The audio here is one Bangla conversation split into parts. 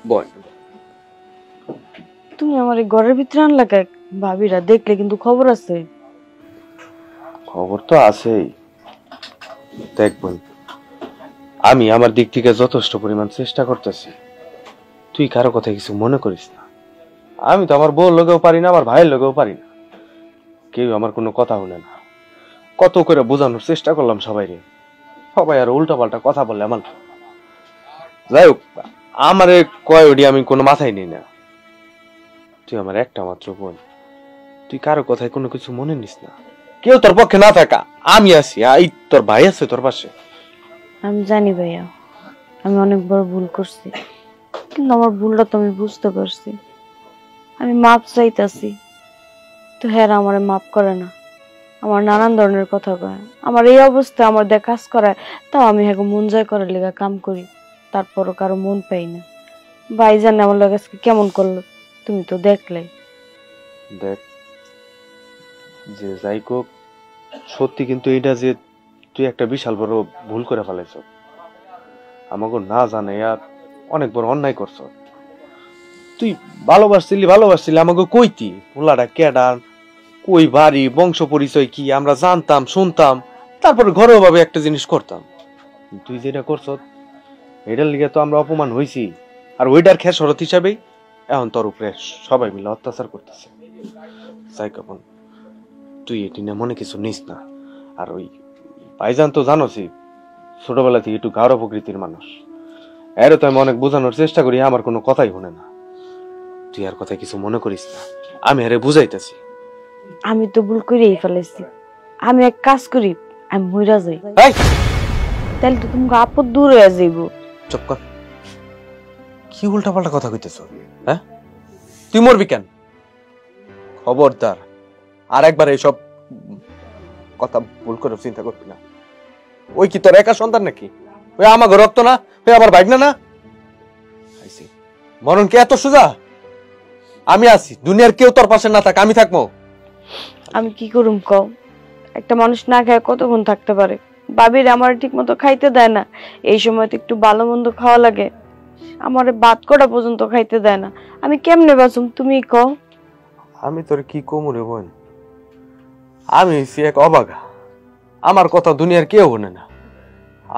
বল। তুমি আমার এই ঘরের ভিতরে আনলা কে? ভাবিরা দেখলে কিন্তু খবর আছে। খবর তো আছেই। দেখ বোন, আমি আমার দিক থেকে যথেষ্ট পরিমাণ চেষ্টা করতেছি, তুই কারো কথা কিছু মনে করিস না। আমি তো আমার বউর লগেও পারি না, আমার ভাইয়ের লগেও পারি না, কেউ আমার কোনো কথা শুনে না। কত করে বোঝানোর চেষ্টা করলাম সবাইরে, সবাই আর উল্টা পাল্টা কথা বললে আমার। যাই হোক, আমারে কয় ওডি আমি কোনো মাথায় নিই না। তুই আমার একটা মাত্র বোন, তুই কারো কথায় কোনো কিছু মনে নিস না। কেউ তোর পক্ষে না থাকা আমি আছি, এই তোর ভাই আছে তোর পাশে। আমি জানি ভাইয়া, আমি অনেক বড় ভুল করছি, কিন্তু আমার ভুলটা তো আমি বুঝতে পারছি। আমি মাপ চাইতাছি, তো হ্যাঁ আমারে মাপ করে না। আমার নানান ধরনের কথা কয়, আমার এই অবস্থায় আমার দিয়ে কাজ করায়, তাও আমি হ্যাঁ মন জয় করার লেগে কাম করি, তারপরও কারো মন পাই না। ভাই জানে আমার লোক আজকে কেমন করলো, তুমি তো দেখলে। দেখ, যে যাই কোক, সত্যি কিন্তু এটা যে তুই একটা বিশাল বড় ভুল করে ফেলাইছ, আমাকে না জানে আর অনেক বড় অন্যায় করছ। তুই ভালোবাসছিলি আমাকে কইতি পোলাটা কেডা, কই বাড়ি, বংশ পরিচয় কি আমরা জানতাম শুনতাম, তারপরে ঘরোয়া ভাবে একটা জিনিস করতাম। তুই যেটা করছ এটার লিগে তো আমরা অপমান হইছি, আর ওইটার খেসারত হিসাবেই এখন তোর উপরে সবাই মিলে অত্যাচার করতেছে। যাই কাপন, তুই এটি না মনে কিছু নিস না। আর ওই ভাইজান তো জানোসই, ছোটবেলা থেকে একটু গাঢ় প্রকৃতির মানুষ, এর তো আমি অনেক বোঝানোর চেষ্টা করি, আমার কোনো কথাই শুনে না। তুই আর কথায় কিছু মনে করিস না, আমি আরে বুঝাইতেছি। আমি তো ভুল করেই ফেলেছি, আমি এক কাজ করি, আমি মইরা যাই, তাহলে তো তোমাকে আপদ দূর হয়ে যাইব। চুপ কর, কি উল্টা পাল্টা কথা কইতেছ? হ্যাঁ, তুই মরবি কেন? খবরদার আর একবার এইসব কথা ভুল করে চিন্তা করবি না। ওই কি তোর একা সন্তান নাকি? ওই আমার রক্ত না, ওই আমার ভাগনা না। মরণ কি এত সোজা? আমি আছি, দুনিয়ার কেউ তোর পাশে না থাক, আমি থাকবো। আমি কি করুম কও? একটা মানুষ না খায় কতক্ষণ থাকতে পারে? বাবির আমার ঠিক মতো খাইতে দেয় না, এই সময় তো একটু ভালো মন্দ খাওয়া লাগে, আমার ভাত কটা পর্যন্ত খাইতে দেয় না, আমি কেমনে বাঁচুম তুমি কও? আমি তোর কি কমু রে বোন, আমি হইছি এক অবাগা, আমার কথা দুনিয়ার কেউ শুনে না।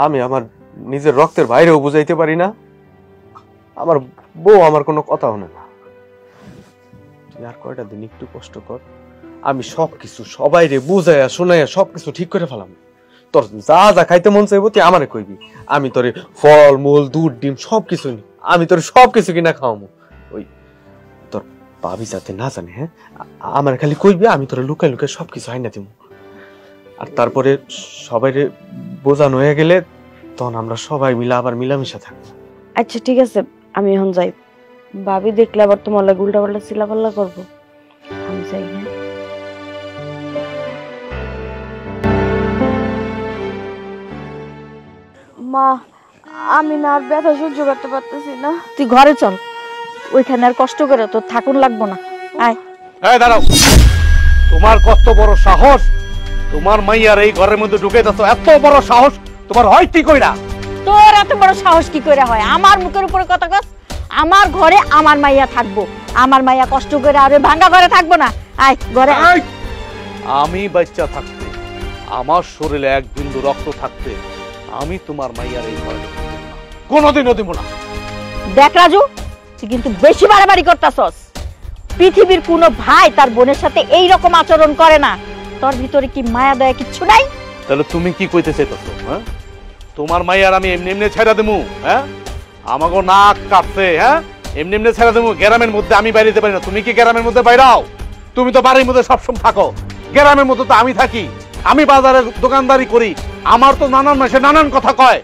আমি আমার নিজের রক্তের বাইরেও বুঝাইতে পারি না, আমার বউ আমার কোনো কথা শুনে না। তুই আর কয়টা দিন একটু কষ্ট কর, আমি সবকিছু সবাইরে বুঝাইয়া শোনাইয়া সবকিছু ঠিক করে ফেলাম। তোর যা যা খাইতে মন চাইবো তুই আমারে কইবি, আমি তোরে ফল মূল দুধ ডিম সবকিছু আমি তোর সবকিছু কিনা খাওয়াবো। ওই তোর ভাবি যাতে না জানে, হ্যাঁ, আমার খালি কইবি, আমি তোরে লুকাই লুকাই সবকিছু আইনা দিব। আর তারপরে সবাইরে বোঝানো হয়ে গেলে তখন আমরা সবাই মিলে আবার মিলামিশা থাকবো। আচ্ছা ঠিক আছে, আমি এখন যাই, ভাবি দেখলে আবার তোমার লাগে উল্টা পাল্টা চিল্লাপাল্লা করবো, আমি যাই। হ্যাঁ মা, আমি না আর ব্যথা সহ্য করতে পারতেছি না। তুই ঘরে চল, ওইখানে আর কষ্ট করে তোর থাকুন লাগবো না, আয়। এই দাঁড়াও, তোমার কত বড় সাহস, তোমার মাইয়ার এই ঘরের মধ্যে ঢুকে যাচ্ছ, এত বড় সাহস তোমার হয় কি কইরা? তোর এত বড় সাহস কি করে হয় আমার মুখের উপরে কথা কস? আমার ঘরে আমার মাইয়া থাকবো, আমার মাইয়া কষ্ট করে আর ভাঙা ঘরে থাকবো না, আয় ঘরে। আমি বাচ্চা থাকতে, আমার শরীরে এক বিন্দু রক্ত থাকতে আমি তোমার মাইয়ার এই ঘরে কোনোদিনও দিব না। দেখ রাজু, তুই কিন্তু বেশি বাড়াবাড়ি করতাছস। পৃথিবীর কোনো ভাই তার বোনের সাথে এই রকম আচরণ করে না। তোর ভিতরে কি মায়া দয়া কিচ্ছু নাই? তাহলে তুমি কি কইতে চাইতেছো? হ্যাঁ, তোমার মাইয়ার আমি এমনি এমনি ছেড়ে দেবো? হ্যাঁ, আমাকে নাক কাটছে, হ্যাঁ, এমনি এমনি ছেড়ে দেবো? গ্রামের মধ্যে আমি বাইরে যেতে পারি না, তুমি কি গ্রামের মধ্যে বাইরাও? তুমি তো বাড়ির মধ্যে সবসময় থাকো, গ্রামের মধ্যে তো আমি থাকি, আমি বাজারে দোকানদারি করি, আমার তো নানান মাসে নানান কথা কয়।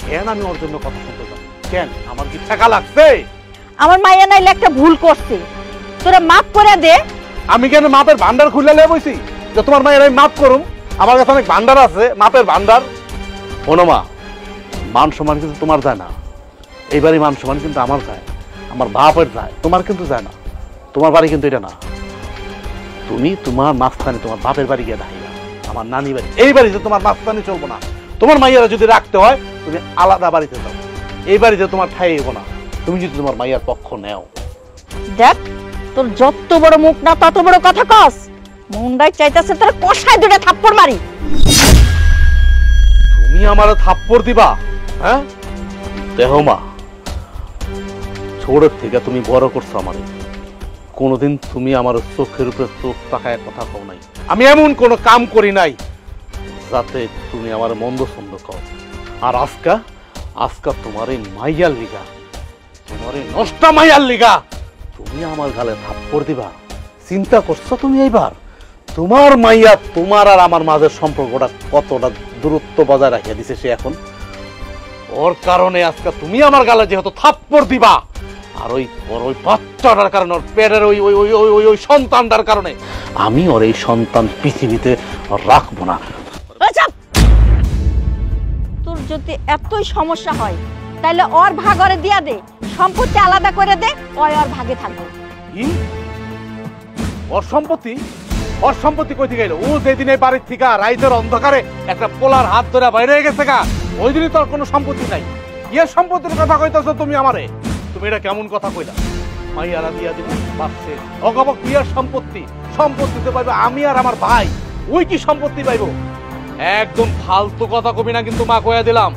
কেন আমি ওর জন্য কথা শুনতে যাব? কেন আমার কি টাকা লাগছে? আমার মাইয়া নাইলে একটা ভুল করছে, তোরা মাফ করে দে। আমি কেন মাপের ভান্ডার খুলে নিয়ে বইছি যে তোমার মায়ের আমি মাপ করুম? আমার কাছে অনেক ভান্ডার আছে, মাপের ভান্ডার। শোনো মা, মান সম্মান কিন্তু তোমার যায় না, এইবারই মান সম্মান কিন্তু আমার যায়, আমার বাপের যায়, তোমার কিন্তু যায় না। তোমার বাড়ি কিন্তু এটা না, তুমি তোমার মাঝখানে তোমার বাপের বাড়ি গিয়ে দাঁড়িয়ে, আমার নানি বাড়ি, এই বাড়িতে তোমার মাঝখানে চলবো না। তোমার মাইয়ারা যদি রাখতে হয় তুমি আলাদা বাড়িতে যাও, এই বাড়িতে তোমার ঠাই হবো না। তুমি যদি তোমার মাইয়ার পক্ষ নেও। দেখ তোর যত বড় মুখ না তত বড় কথা কস। মুন্ডাই চাইতাছে তোর কষায় দুটো থাপ্পড় মারি। তুমি আমার থাপ্পড় দিবা? হ্যাঁ দেহ মা, ছোট থেকে তুমি বড় করছো আমারে, কোনোদিন তুমি আমার চোখের উপরে চোখ তাকায় কথা কও নাই। আমি এমন কোনো কাম করি নাই যাতে তুমি আমার মন্দ ছন্দ কও। আর আজকা তোমার এই মাইয়ার লিগা, তোমার এই নষ্ট মাইয়ার লিগা তুমি আমার গালে থাপ্পড় দিবা? চিন্তা করছো তুমি এইবার? তোমার মাইয়া তোমার আর আমার মাঝের সম্পর্কটা কতটা দূরত্ব বজায় রাখিয়া দিছে সে এখন। ওর কারণে আজকে তুমি আমার গালে যেহেতু থাপ্পড় দিবা, আর ওই বাচ্চাটার কারণে, ওর পেটের ওই সন্তানটার কারণে আমি ওর এই সন্তান পৃথিবীতে রাখবো না। তোর যদি এতই সমস্যা হয় তাহলে ওর ভাগ ওরে দিয়া দে, সম্পত্তি আলাদা করে দে, ওর ভাগে থাকবে। কি ওর সম্পত্তি? ওর সম্পত্তি কই থেকে এলো? ও যেদিন এই বাড়ির থেকে রাইতের অন্ধকারে একটা পোলার হাত ধরে বাইরে হয়ে গেছে গা, ওই দিনই তোর কোনো সম্পত্তি নাই। ইয়ে সম্পত্তির কথা কইতাছো তুমি আমারে? তুমি এটা কেমন কথা কইলা? মাইয়ারা দিয়া দিন বাচ্চে অগবক বিয়ার সম্পত্তিতে পাইবে আমি আর আমার ভাই। ওই কি সম্পত্তি পাইবো? একদম ফালতু কথা কবি না কিন্তু মা, কইয়া দিলাম।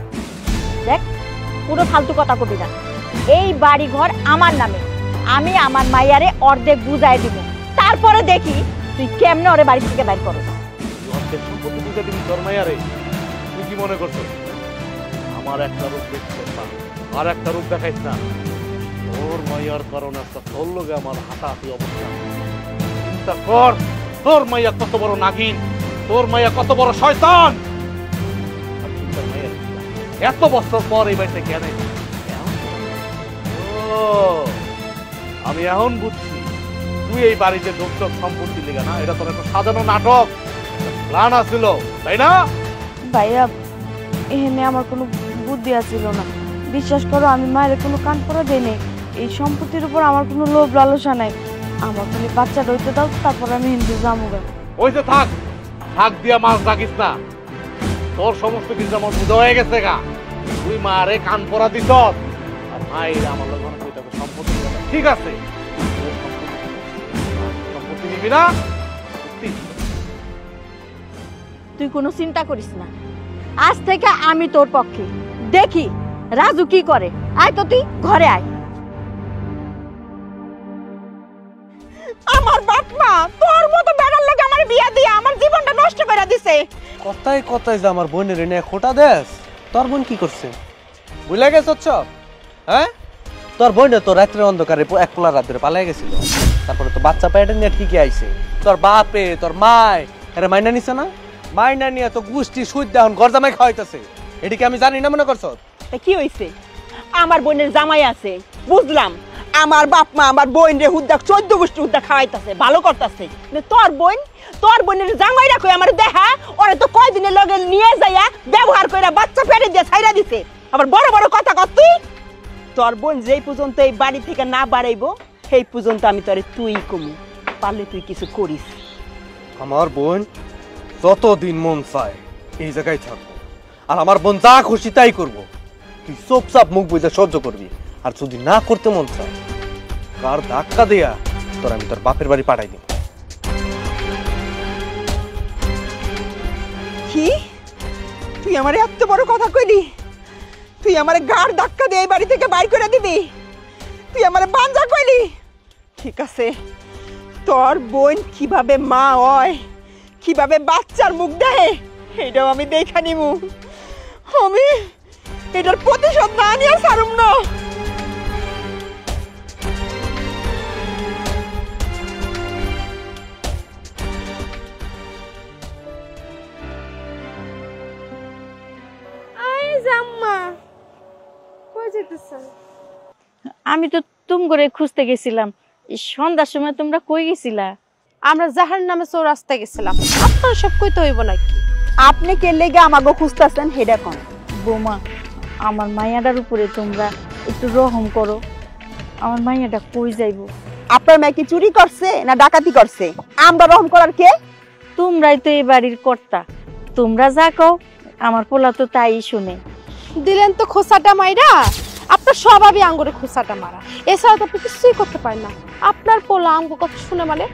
দেখ পুরো ফালতু কথা কবি না। এই বাড়ি ঘর আমার নামে, আমি আমার মাইয়ারে অর্ধেক বুঝাই দিব, তারপরে দেখি তুই কেমনে ওরে বাড়ি থেকে বাইর করস। অর্ধেক সম্পত্তি বুঝাই দিবি তোর মাইয়ারে? তুই কি মনে করছো আমার একটা রূপ দেখছিস না আর একটা রূপ দেখাইছ না? তোর মাইয়ার কারণে একটা তোর লগে আমার হাতাহাতি অবস্থা। চিন্তা কর, তোর মাইয়া কত বড় নাগিন, তোর মাইয়া কত বড় শয়তান। এত বছর পর এই বাড়িতে কেন? আমি এখন বুঝছি তুই এই বাড়িতে ঢুকছ সম্পত্তি লেগে না, এটা তোর একটা সাজানো নাটক, প্ল্যান আছিল, তাই না? ভাইয়া এখানে আমার কোনো বুদ্ধি আছিল না। বিশ্বাস করো আমি মায়ের কোনো কান পড়া দেই নাই। এই সম্পত্তির উপর আমার কোনো লোভ লালসা নাই। আমার খালি বাচ্চাটা হইতে দাও, তারপর আমি হিন্দু জামুগা। ওই যে থাক দিয়া মাছ রাখিস না। তোর সমস্ত কিছু আমার বুঝা হয়ে গেছে গা। তুই মারে কান পরা দিস আর মায়ের আমার লোক সম্পত্তি ঠিক আছে, সম্পত্তি নিবি না? তুই কোনো চিন্তা করিস না, আজ থেকে আমি তোর পক্ষে। দেখি রাজু কি করে। আয় তো তুই ঘরে আয়। আমার বাপ মা তোর মতো বেড়ার লোক আমার বিয়া দিয়ে আমার জীবনটা নষ্ট করে দিছে। কথায় কথায় যে আমার বোনের এনে খোটা দেস। তোর বোন কি করছে ভুলে গেছ? হ্যাঁ তোর বোনে তো রাত্রে অন্ধকারে এক পোলা রাত ধরে পালাই গেছিল, তারপরে তো বাচ্চা পেটে নিয়ে ঠিকই আইছে। তোর বাপে তোর মায় আরে মাইনা নিছে না? মাইনা নিয়ে তো গোষ্ঠী সুদ দেন ঘর জামাই খাওয়াইতেছে। এদিকে আমি জানি না মনে করছ? কি হইছে? আমার বোনের জামাই আছে বুঝলাম, আমার বাপ মা আমার বোন রে হুদ্দা 14 গোষ্ঠী হুদ্দা খাওয়াইতাছে, ভালো করতেছে। তোর বোনের জামাই রাখো আমার দেখা, ওরে তো কয়দিনের লগে নিয়ে যাইয়া ব্যবহার কইরা বাচ্চা পেটে দিয়ে ছাইরা দিছে। আবার বড় বড় কথা কর তুই। তোর বোন যেই পর্যন্ত এই বাড়ি থেকে না বাড়াইবো সেই পর্যন্ত আমি তোরে তুই কমু, পারলে তুই কিছু করিস। আমার বোন যতদিন মন চায় এই জায়গায় থাকবো, আর আমার বোন যা খুশি তাই করবো। তুই চুপচাপ মুখ বুঝে সহ্য করবি, আর যদি না করতে মন চায় কার ধাক্কা দেয়া তোর আমি তোর বাপের বাড়ি পাঠাই দিব। কি তুই আমার এত বড় কথা কইলি? তুই আমার গাড় ধাক্কা দিয়ে এই বাড়ি থেকে বাইর করে দিবি? তুই আমার বাঞ্জা কইলি? ঠিক আছে, তোর বোন কিভাবে মা হয়, কিভাবে বাচ্চার মুখ দেয় এটাও আমি দেখা নিমু। আমি এটার প্রতিশোধ না নিয়ে ছাড়ুম না। আমি তো তুম করে খুঁজতে গেছিলাম। সন্ধ্যার সময় তোমরা কই গেছিলা? আমরা জাহার নামে চৌরাস্তায় গেছিলাম। আপনার সব কইতে হইব নাকি? আপনি কে লেগে আমাকে খুঁজতেছেন হেডা কোন? বৌমা, আমার মাইয়াটার উপরে তোমরা একটু রহম করো। আমার মাইয়াটা কই যাইবো? আপনার মেয়ে কি চুরি করছে না ডাকাতি করছে? আমরা রহম করার কে? তোমরাই তো এই বাড়ির কর্তা, তোমরা যা কও আমার পোলা তো তাই শুনে। দিলেন তো খোসাটা মাইরা। আপনার স্বভাবই আঙ্গুরে খুসাটা মারা, এছাড়া তো আপনি কিছুই করতে পারেন না। আপনার পোলা আঙ্গুর কথা শুনে মানে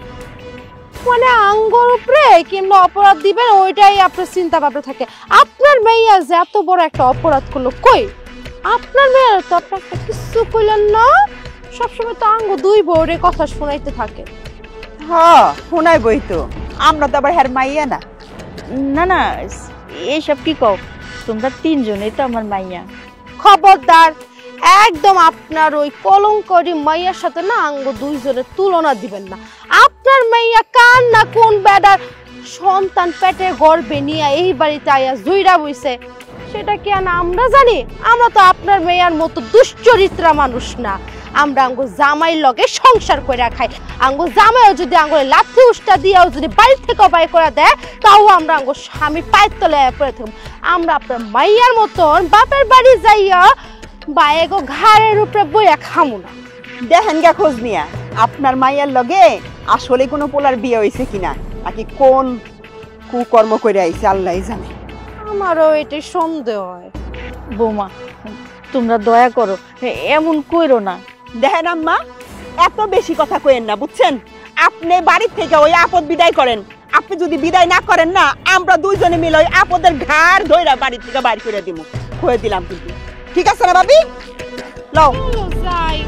আঙ্গুর উপরে কেমন অপরাধ দিবেন ওইটাই আপনার চিন্তা ভাবনা থাকে। আপনার মেয়ে যে এত বড় একটা অপরাধ করলো, কই আপনার মেয়ের তো আপনার কিছু কইলেন না, সবসময় তো আঙ্গু দুই বউরে কথা শোনাইতে থাকে। হ্যাঁ শোনাই বই তো, আমরা তো আবার হ্যার মাইয়া না। না না, এইসব কি কও, তোমরা তিনজনেই তো আমার মাইয়া। খবরদার, একদম আপনার ওই কলঙ্করি মাইয়ার সাথে না আঙ্গু দুইজনের তুলনা দিবেন না। আপনার মাইয়া কান না কোন বেডার সন্তান পেটে গর্ভে নিয়ে এই বাড়িতে আইয়া জুইরা বইছে, সেটা কি আর আমরা জানি? আমরা তো আপনার মেয়ার মতো দুশ্চরিত্রা মানুষ না। আমরা আঙ্গু জামাই লগে সংসার করে খাই। আঙ্গু জামাইও যদি আঙ্গুলে লাথি উষ্টা দিয়েও যদি বাড়ি থেকে বাই করে দেয়, তাও আমরা আঙ্গু স্বামী পায়ের তলে পড়ে থাকবো। আমরা আপনার মাইয়ার মতন বাপের বাড়ি যাইয়া বায়েগো ঘাড়ের উপরে বইয়া খামু না। দেখেন গা খোঁজ নিয়া আপনার মাইয়ার লগে আসলে কোনো পোলার বিয়ে হয়েছে কিনা, নাকি কোন কুকর্ম করে আইছে আল্লাহই জানে। আমারও এটাই সন্দেহ হয়। বৌমা, তোমরা দয়া করো, এমন কইরো না। দেখেন আম্মা, এত বেশি কথা কইেন না, বুঝছেন? আপনি বাড়ির থেকে ওই আপদ বিদায় করেন। আপনি যদি বিদায় না করেন না, আমরা দুইজনে মিলে ওই আপদের ঘাড় ধইরা বাড়ি থেকে বাড়ি করে দিব, কয়ে দিলাম। কিন্তু ঠিক আছে না ভাবি? লও যাই।